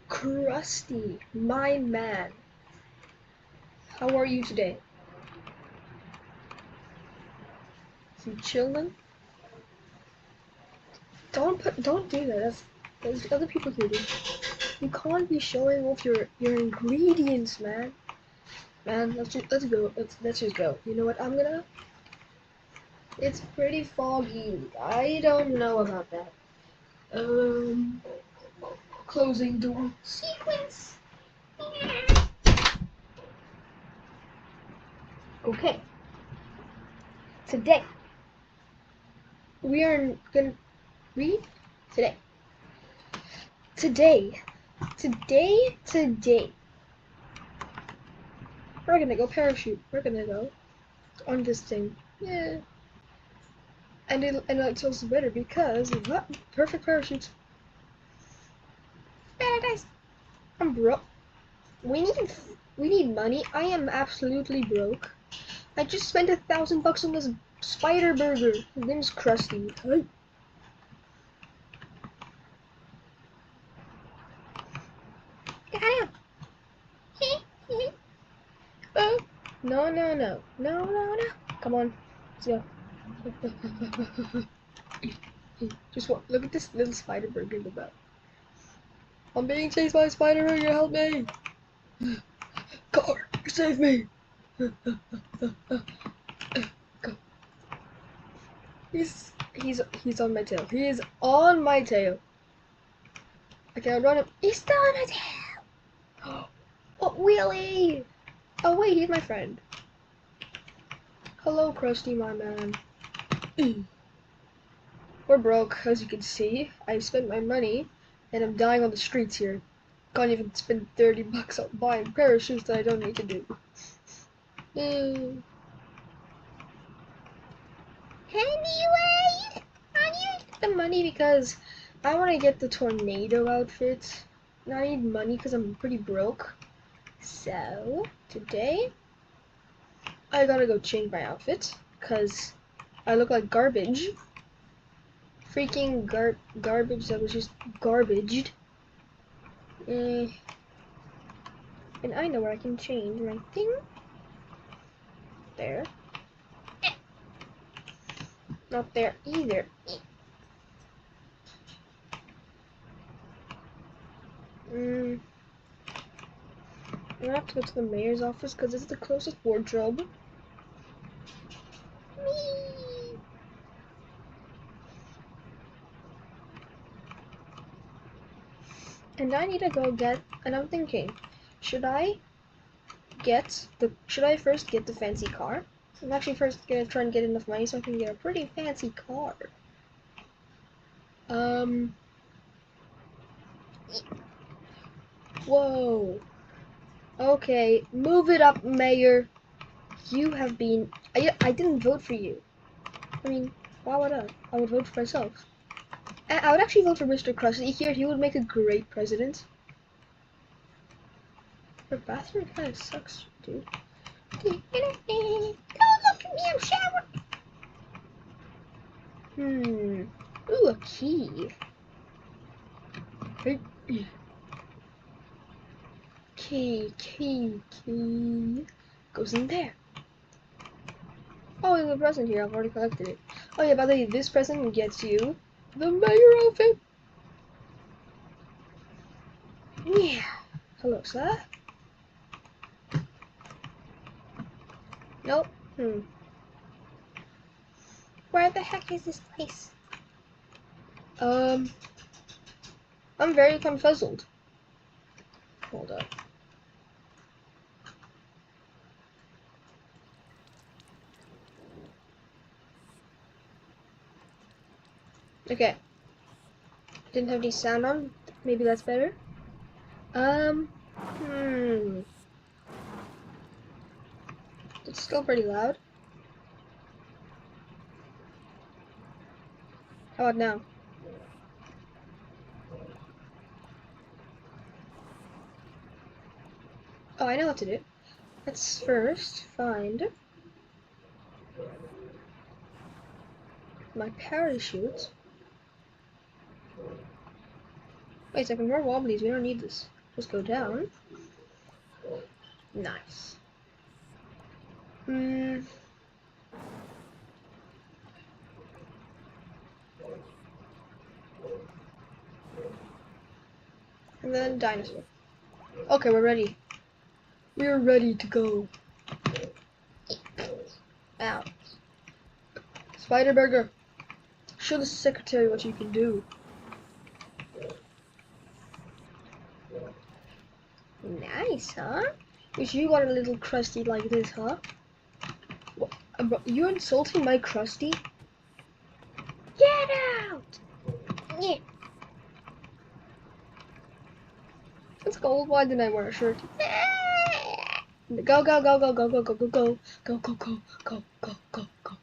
Krusty, my man. How are you today? You chillin'? Don't do that. There's other people here, dude. You can't be showing off your ingredients, man. Man, let's go. Let's just go. You know what I'm gonna? It's pretty foggy. I don't know about that. Closing door. Sequence. Okay. Today we are gonna read today. We're gonna go parachute. We're gonna go on this thing. Yeah. And it's also better because what? Perfect parachutes. Paradise. I'm broke. We need money. I am absolutely broke. I just spent $1,000 on this spider burger. His name's Krusty. Hey. Got him. Oh. No. Come on. Let's go. Just look at this little spider burger in the back. I'm being chased by a spider burger. Help me. Car, save me. Go. He's on my tail. He is on my tail. I can't run him. He's still on my tail. Oh, wheelie. Oh wait, he's my friend. Hello, Krusty, my man. We're broke, as you can see. I've spent my money, and I'm dying on the streets here. Can't even spend $30 on buying parachutes that I don't need to do. Anyway, I need the money because I want to get the tornado outfit. And I need money because I'm pretty broke. So, today, I gotta go change my outfit because I look like garbage. Freaking garbage that was just garbaged. And I know where I can change my thing. There. Not there either. I'm gonna have to go to the mayor's office because it's the closest wardrobe. And I need to go get, and I'm thinking, should I first get the fancy car? I'm actually first gonna try and get enough money so I can get a pretty fancy car. Whoa. Okay, move it up, Mayor. You have been, I didn't vote for you. I mean, why would I? I would vote for myself. I would actually vote for Mr. Krusty here. He would make a great president. Your bathroom kind of sucks, dude. Oh, look at me, I'm showering. Ooh, a key. Key. Goes in there. Oh, there's a present here. I've already collected it. Oh yeah, by the way, this present gets you the mayor outfit. Yeah. Hello, sir. Nope. Where the heck is this place? I'm very confuzzled. Hold up. Okay. Didn't have any sound on. Maybe that's better. It's still pretty loud. How about now? Oh, I know what to do. Let's first find my parachute. Wait a second, more wobblies. We don't need this. Just go down. Nice. And then dinosaur. Okay, we're ready. We're ready to go. Ow. Spider Burger. Show the secretary what you can do. Nice, huh? Wish you got a little crusty like this, huh? What? You insulting my crusty? Get out! Yeah. It's cold. Why didn't I wear a shirt? Go, go, go, go, go, go, go, go, go, go, go, go, go, go, go, go.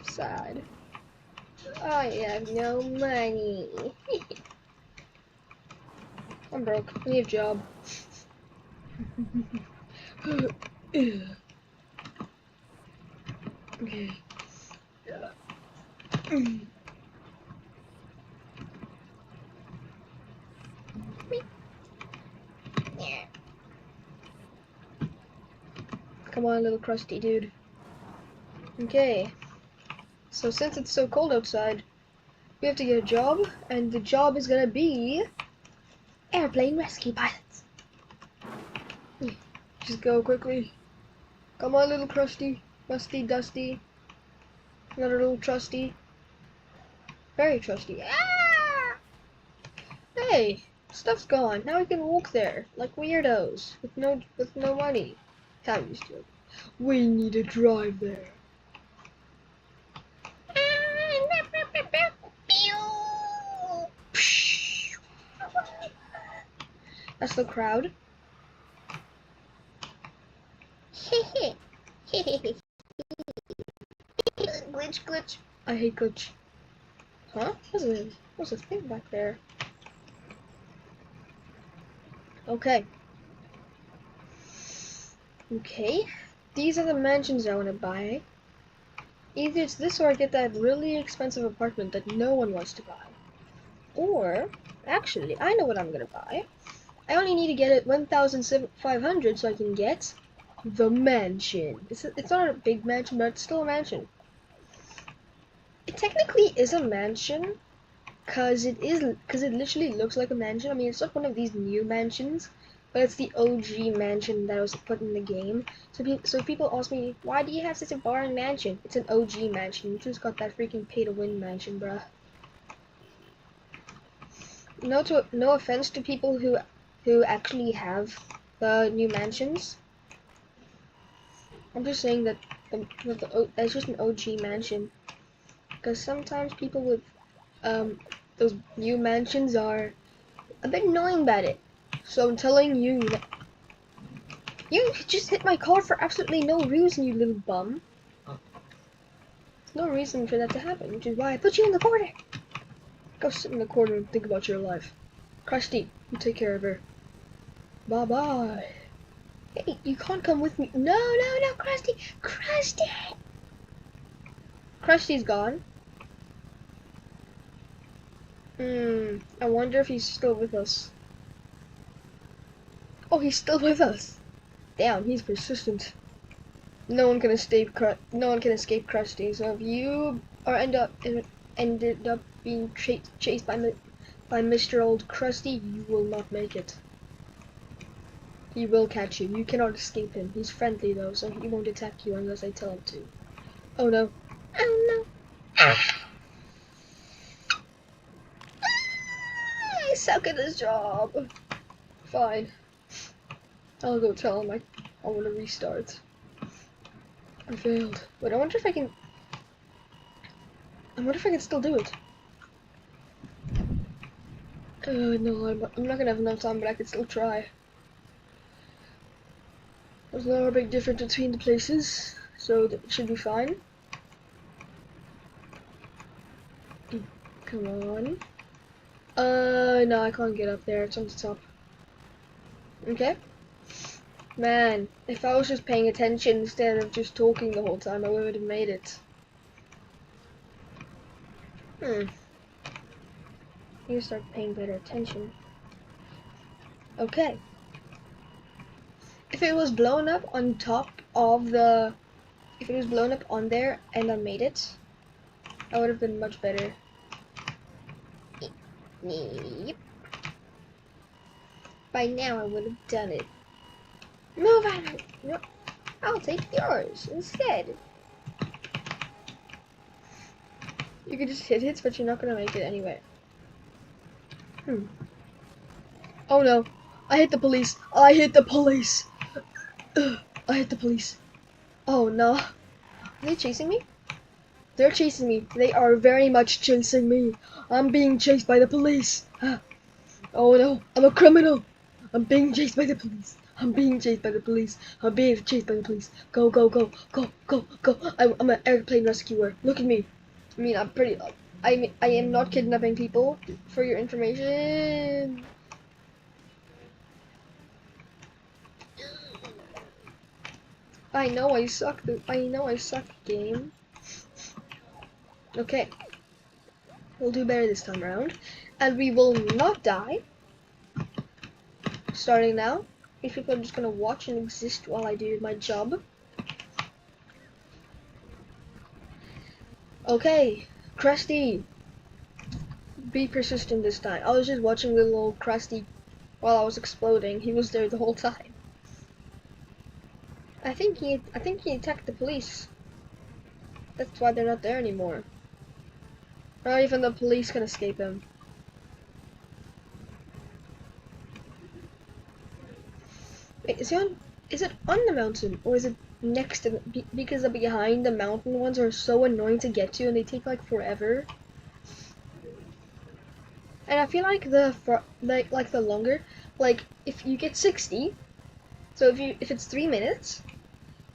Sad. I have no money. I'm broke. I need a job. Okay. Come on, little crusty dude. Okay. So since it's so cold outside, we have to get a job, and the job is gonna be airplane rescue pilots. Just go quickly. Come on, little crusty, rusty, dusty. Another little trusty. Very trusty. Ah! Hey, stuff's gone. Now we can walk there like weirdos with no money. How used to. We need to drive there. That's the crowd. Glitch, glitch. I hate glitch. Huh? What's a thing back there? Okay. Okay. These are the mansions I want to buy. Either it's this or I get that really expensive apartment that no one wants to buy. Or, actually, I know what I'm gonna buy. I only need to get it 1,500 so I can get the mansion. It's not a big mansion, but it's still a mansion. It technically is a mansion, cause it literally looks like a mansion. I mean, it's not one of these new mansions, but it's the OG mansion that was put in the game. So people ask me, why do you have such a boring mansion? It's an OG mansion. You just got that freaking pay-to-win mansion, bruh. No offense to people who actually have the new mansions. I'm just saying that that's just an OG mansion. Because sometimes people with those new mansions are a bit annoying about it. So I'm telling you that you just hit my car for absolutely no reason, you little bum. No reason for that to happen, which is why I put you in the corner. Go sit in the corner and think about your life. Krusty, you take care of her. Bye-bye. Hey, you can't come with me. No, Krusty! Krusty! Krusty's gone. I wonder if he's still with us. Oh, he's still with us. Damn, he's persistent. No one can escape Krusty. So if you ended up being chased by Mr. Old Krusty, you will not make it. He will catch you. You cannot escape him. He's friendly though, so he won't attack you unless I tell him to. Oh no. Oh no. I suck at this job. Fine. I'll go tell him I want to restart. I failed. Wait, I wonder if I can still do it. No, I'm not gonna have enough time, but I can still try. There's not a big difference between the places, so it should be fine. Come on. No, I can't get up there. It's on the top. Okay. Man, if I was just paying attention instead of just talking the whole time, I would have made it. You start paying better attention. Okay. If it was blown up on top of the... If it was blown up on there and I made it, I would have been much better. Yep. By now I would have done it. Move out! No, I'll take yours instead. You could just hit it, but you're not gonna make it anyway. Oh no! I hit the police! I hit the police! I hit the police. Oh no! Are they chasing me? They're chasing me. They are very much chasing me. I'm being chased by the police. Oh no! I'm a criminal! I'm being chased by the police. I'm being chased by the police. I'm being chased by the police. Go, go, go, go, go, go. I'm an airplane rescuer. Look at me. I mean, I'm pretty... I am not kidnapping people, for your information. I know I suck, game. Okay. We'll do better this time around. And we will not die. Starting now. These people are just gonna watch and exist while I do my job. Okay, Krusty. Be persistent this time. I was just watching little Krusty while I was exploding. He was there the whole time. I think he attacked the police. That's why they're not there anymore. Not even the police can escape him. Wait, is it on the mountain or is it next to the, because the behind the mountain ones are so annoying to get to and they take like forever. And I feel like the longer, like if you get 60, so if it's 3 minutes,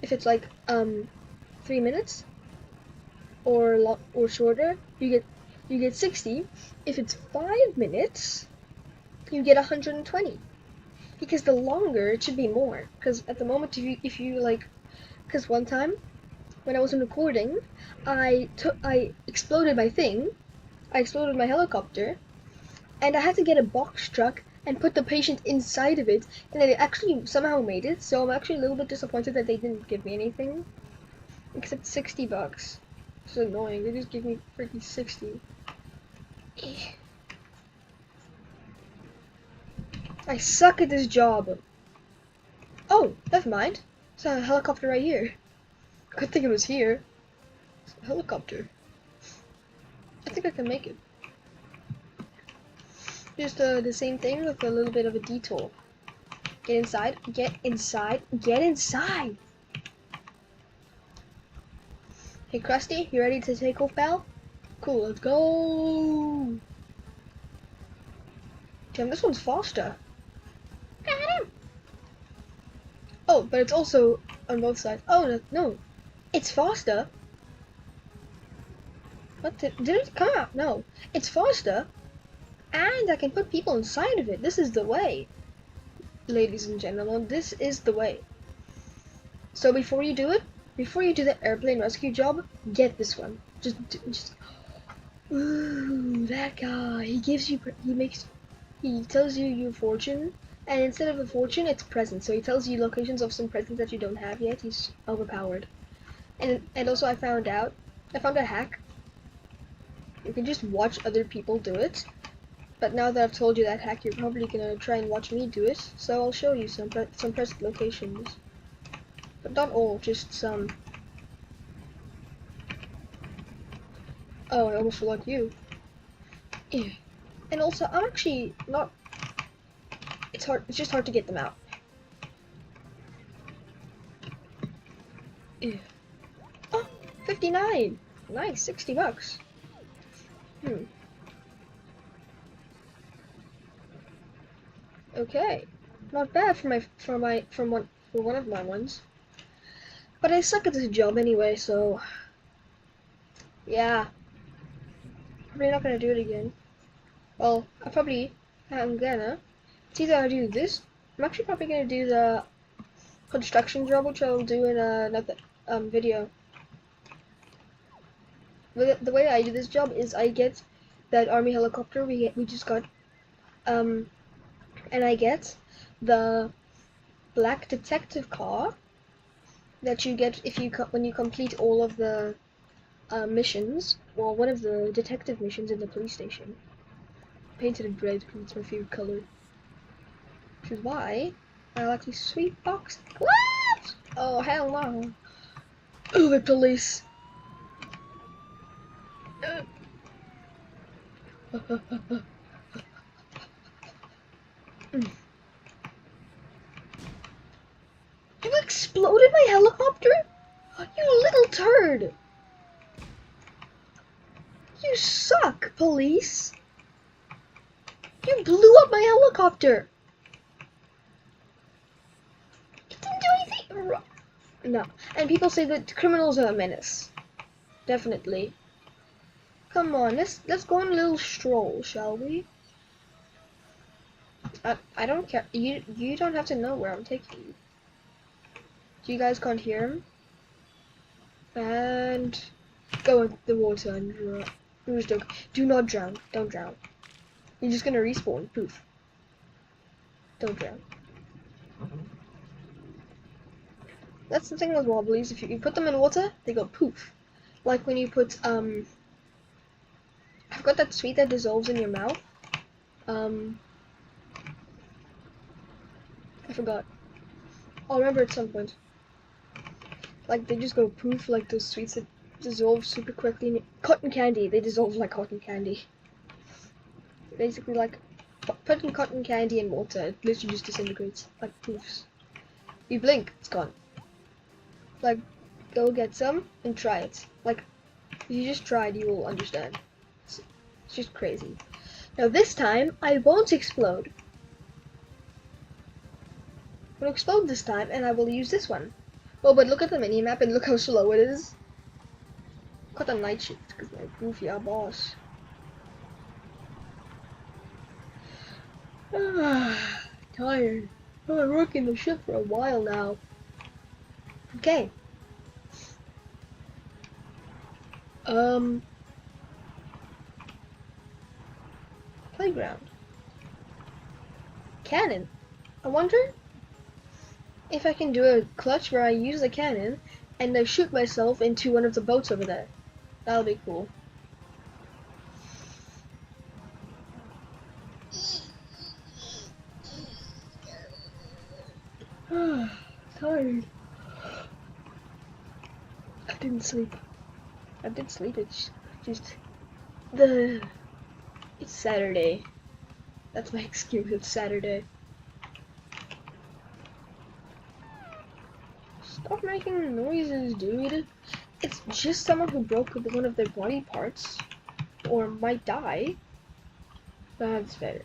if it's like 3 minutes or shorter, you get 60. If it's 5 minutes, you get 120. Because the longer it should be more. Because at the moment, if you like, because one time when I wasn't recording, I exploded my thing. I exploded my helicopter, and I had to get a box truck and put the patient inside of it, and they actually somehow made it. So I'm actually a little bit disappointed that they didn't give me anything, except $60. It's annoying. They just give me freaking 60. I suck at this job. Oh, never mind. There's a helicopter right here. Good thing it was here. It's a helicopter. I think I can make it. Just the same thing with a little bit of a detour. Get inside. Get inside. Get inside. Hey, Krusty, you ready to take off, pal? Cool, let's go. Damn, this one's faster. Got him. Oh, but it's also on both sides. Oh, no. It's faster. What did it come out? No. It's faster. And I can put people inside of it. This is the way. Ladies and gentlemen, this is the way. So before you do the airplane rescue job, get this one. Just ooh, that guy. He tells you your fortune, and instead of a fortune, it's presents. So he tells you locations of some presents that you don't have yet. He's overpowered. And also I found a hack. You can just watch other people do it. But now that I've told you that hack, you're probably gonna try and watch me do it. So I'll show you some present locations. But not all, just some. Oh, I almost forgot you. Yeah. And also, I'm actually not... It's just hard to get them out. Yeah. Oh, 59! Nice, $60. Okay. Not bad for one of my ones. But I suck at this job anyway, so... Yeah. Probably not gonna do it again. Well, I'm gonna. It's either I do this. I'm actually probably gonna do the construction job, which I'll do in another video. The way I do this job is I get that army helicopter we just got, and I get the black detective car that you get if when you complete all of the missions, or one of the detective missions in the police station. Painted it red because it's my favorite color, which is why I like these sweet box gloves. Oh hell no! Oh, the police. You exploded my helicopter? You little turd! You suck, police! You blew up my helicopter! You didn't do anything wrong. No. And people say that criminals are a menace. Definitely. Come on, let's go on a little stroll, shall we? I don't care. You don't have to know where I'm taking you. You guys can't hear him. And go in the water and do not drown. Don't drown. You're just gonna respawn. Poof. Don't drown. That's the thing with wobblies. If you put them in water, they go poof. Like when you put I've got that sweet that dissolves in your mouth. I forgot. I'll remember at some point. Like they just go poof, like those sweets that dissolve super quickly. Cotton candy, they dissolve like cotton candy. Basically, like putting cotton candy in water, it literally just disintegrates like poofs. You blink, it's gone. Like, go get some and try it. Like, if you just tried, you will understand. It's just crazy. Now this time, I won't explode. I will explode this time, and I will use this one. Oh, but look at the mini-map and look how slow it is. Got a night shift, because my goofy our boss. Tired. I've been working the shift for a while now. Okay. Playground. Cannon. I wonder if I can do a clutch where I use a cannon and I shoot myself into one of the boats over there. That'll be cool. Tired. I didn't sleep. I did sleep, it's just it's Saturday. That's my excuse, it's Saturday. Stop making noises, dude. It's just someone who broke one of their body parts or might die. That's better.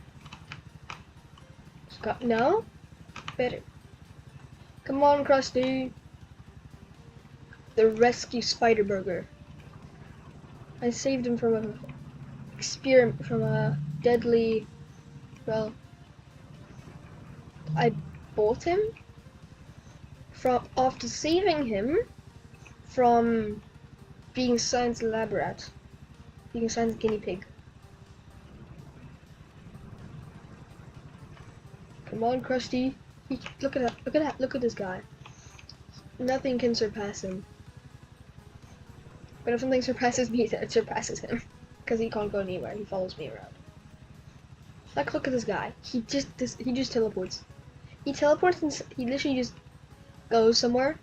Scott, no? Better. Come on, Krusty. The rescue spider burger. I saved him from a deadly, well, I bought him after saving him from being science lab rat, being science guinea pig. Come on, Krusty. Look at this guy. Nothing can surpass him. But if something surpasses me, then it surpasses him. Because he can't go anywhere, he follows me around. Like, look at this guy. He just teleports. He teleports and he literally just goes somewhere